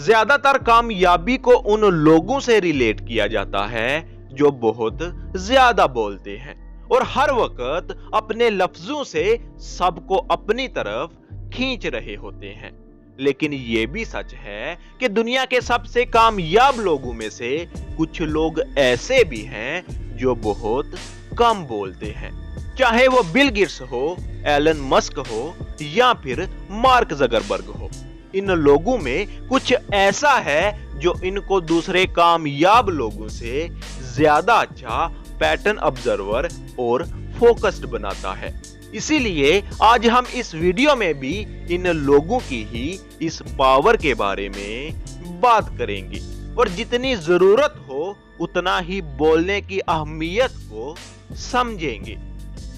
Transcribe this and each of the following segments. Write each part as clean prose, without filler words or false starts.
ज्यादातर कामयाबी को उन लोगों से रिलेट किया जाता है जो बहुत ज्यादा बोलते हैं और हर वक्त अपने लफ्जों से सबको अपनी तरफ खींच रहे होते हैं। लेकिन यह भी सच है कि दुनिया के सबसे कामयाब लोगों में से कुछ लोग ऐसे भी हैं जो बहुत कम बोलते हैं, चाहे वो बिल गेट्स हो, एलन मस्क हो या फिर मार्क ज़करबर्ग हो। इन लोगों में कुछ ऐसा है जो इनको दूसरे कामयाब लोगों से ज्यादा अच्छा पैटर्न ऑब्जर्वर और फोकस्ड बनाता है। इसीलिए आज हम इस वीडियो में भी इन लोगों की ही इस पावर के बारे में बात करेंगे और जितनी जरूरत हो उतना ही बोलने की अहमियत को समझेंगे।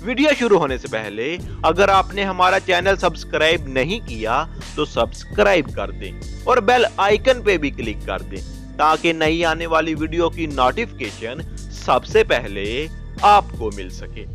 वीडियो शुरू होने से पहले अगर आपने हमारा चैनल सब्सक्राइब नहीं किया तो सब्सक्राइब कर दें और बेल आइकन पे भी क्लिक कर दें ताकि नई आने वाली वीडियो की नोटिफिकेशन सबसे पहले आपको मिल सके।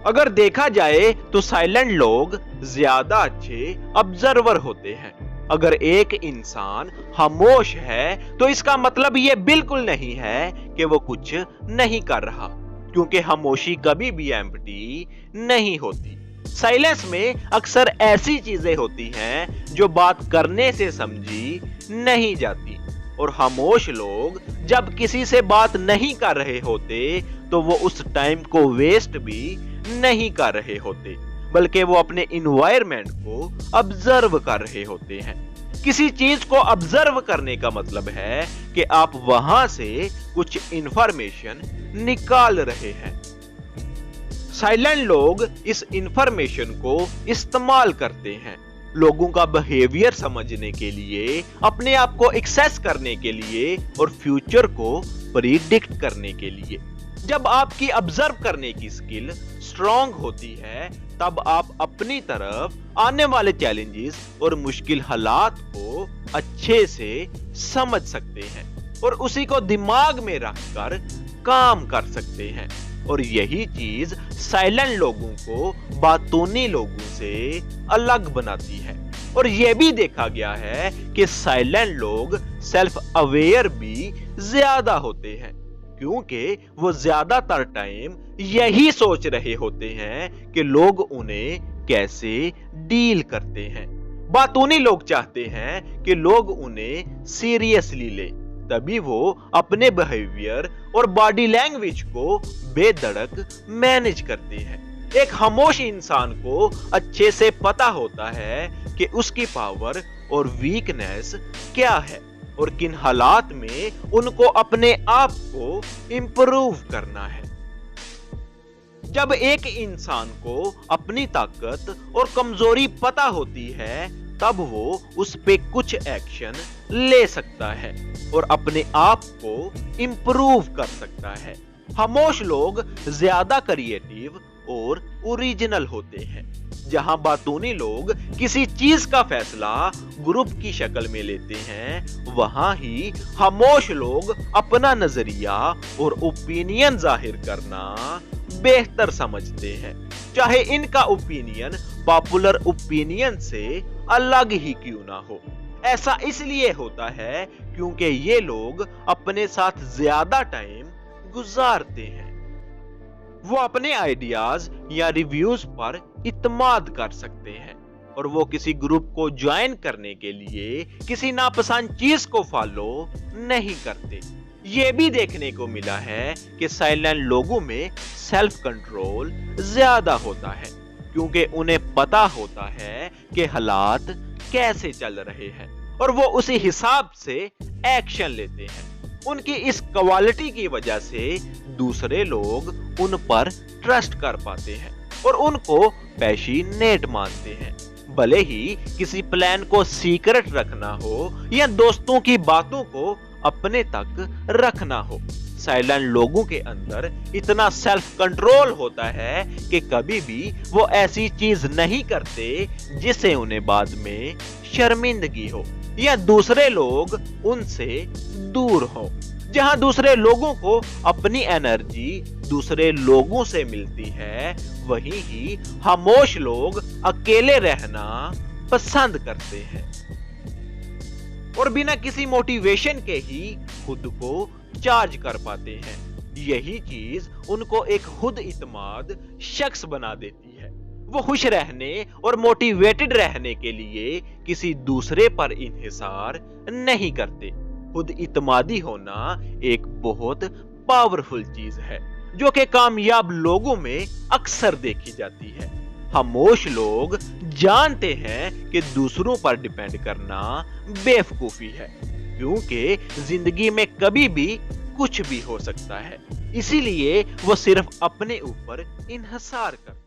अगर देखा जाए तो साइलेंट लोग ज्यादा अच्छे ऑब्जर्वर होते हैं। अगर एक इंसान खामोश है तो इसका मतलब यह बिल्कुल नहीं है कि वो कुछ नहीं कर रहा, क्योंकि खामोशी कभी भी एम्प्टी नहीं होती। साइलेंस में अक्सर ऐसी चीजें होती हैं जो बात करने से समझी नहीं जाती और खामोश लोग जब किसी से बात नहीं कर रहे होते तो वो उस टाइम को वेस्ट भी नहीं कर रहे होते, बल्कि वो अपने इन्वायरमेंट को ऑब्जर्व कर रहे होते हैं। किसी चीज को ऑब्जर्व करने का मतलब है कि आप वहां से कुछ इंफॉर्मेशन निकाल रहे हैं। साइलेंट लोग इस इंफॉर्मेशन को इस्तेमाल करते हैं लोगों का बिहेवियर समझने के लिए, अपने आप को एक्सेस करने के लिए और फ्यूचर को प्रिडिक्ट करने के लिए। जब आपकी ऑब्जर्व करने की स्किल स्ट्रांग होती है तब आप अपनी तरफ आने वाले चैलेंजेस और मुश्किल हालात को अच्छे से समझ सकते हैं और उसी को दिमाग में रखकर काम कर सकते हैं। और यही चीज साइलेंट लोगों को बातूनी लोगों से अलग बनाती है। और यह भी देखा गया है कि साइलेंट लोग सेल्फ अवेयर भी ज्यादा होते हैं, क्योंकि वो ज्यादातर टाइम यही सोच रहे होते हैं कि लोग उन्हें कैसे डील करते हैं। बातूनी लोग चाहते हैं कि लोग उन्हें सीरियसली ले, तभी वो अपने बिहेवियर और बॉडी लैंग्वेज को बेधड़क मैनेज करते हैं। एक खामोश इंसान को अच्छे से पता होता है कि उसकी पावर और वीकनेस क्या है और किन हालात में उनको अपने आप को इंप्रूव करना है। जब एक इंसान को अपनी ताकत और कमजोरी पता होती है तब वो उस पे कुछ एक्शन ले सकता है और अपने आप को इंप्रूव कर सकता है। खामोश लोग ज्यादा क्रिएटिव और ओरिजिनल होते हैं, जहां बातूनी लोग किसी चीज का फैसला ग्रुप की शक्ल में लेते हैं, वहां ही खामोश लोग अपना नजरिया और ओपिनियन जाहिर करना बेहतर समझते हैं, चाहे इनका ओपिनियन पॉपुलर ओपिनियन से अलग ही क्यों ना हो। ऐसा इसलिए होता है क्योंकि ये लोग अपने साथ ज्यादा टाइम गुजारते हैं। वो अपने आइडियाज या रिव्यूज पर इत्मीनान कर सकते हैं और वो किसी ग्रुप को ज्वाइन करने के लिए किसी नापसंद चीज को फॉलो नहीं करते। ये भी देखने को मिला है कि साइलेंट लोगों में सेल्फ कंट्रोल ज्यादा होता है, क्योंकि उन्हें पता होता है कि हालात कैसे चल रहे हैं और वो उसी हिसाब से एक्शन लेते हैं। उनकी इस क्वालिटी की वजह से दूसरे लोग उन पर ट्रस्ट कर पाते हैं और उनको पैशनेट मानते हैं, भले ही किसी प्लान को सीक्रेट रखना हो या दोस्तों की बातों को अपने तक रखना हो। साइलेंट लोगों के अंदर इतना सेल्फ कंट्रोल होता है कि कभी भी वो ऐसी चीज नहीं करते जिससे उन्हें बाद में शर्मिंदगी हो या दूसरे लोग उनसे दूर हो। जहां दूसरे लोगों को अपनी एनर्जी दूसरे लोगों से मिलती है, वहीं ही खामोश लोग अकेले रहना पसंद करते हैं। और बिना किसी मोटिवेशन के ही खुद को चार्ज कर पाते हैं। यही चीज उनको एक खुद इत्माद शख्स बना देती है। वो खुश रहने और मोटिवेटेड रहने के लिए किसी दूसरे पर इन्हिसार नहीं करते। खुद इत्मादी होना एक बहुत पावरफुल चीज है जो कि कामयाब लोगों में अक्सर देखी जाती है। खामोश लोग जानते हैं कि दूसरों पर डिपेंड करना बेवकूफी है, क्योंकि जिंदगी में कभी भी कुछ भी हो सकता है। इसीलिए वो सिर्फ अपने ऊपर इन्हिसार करते हैं।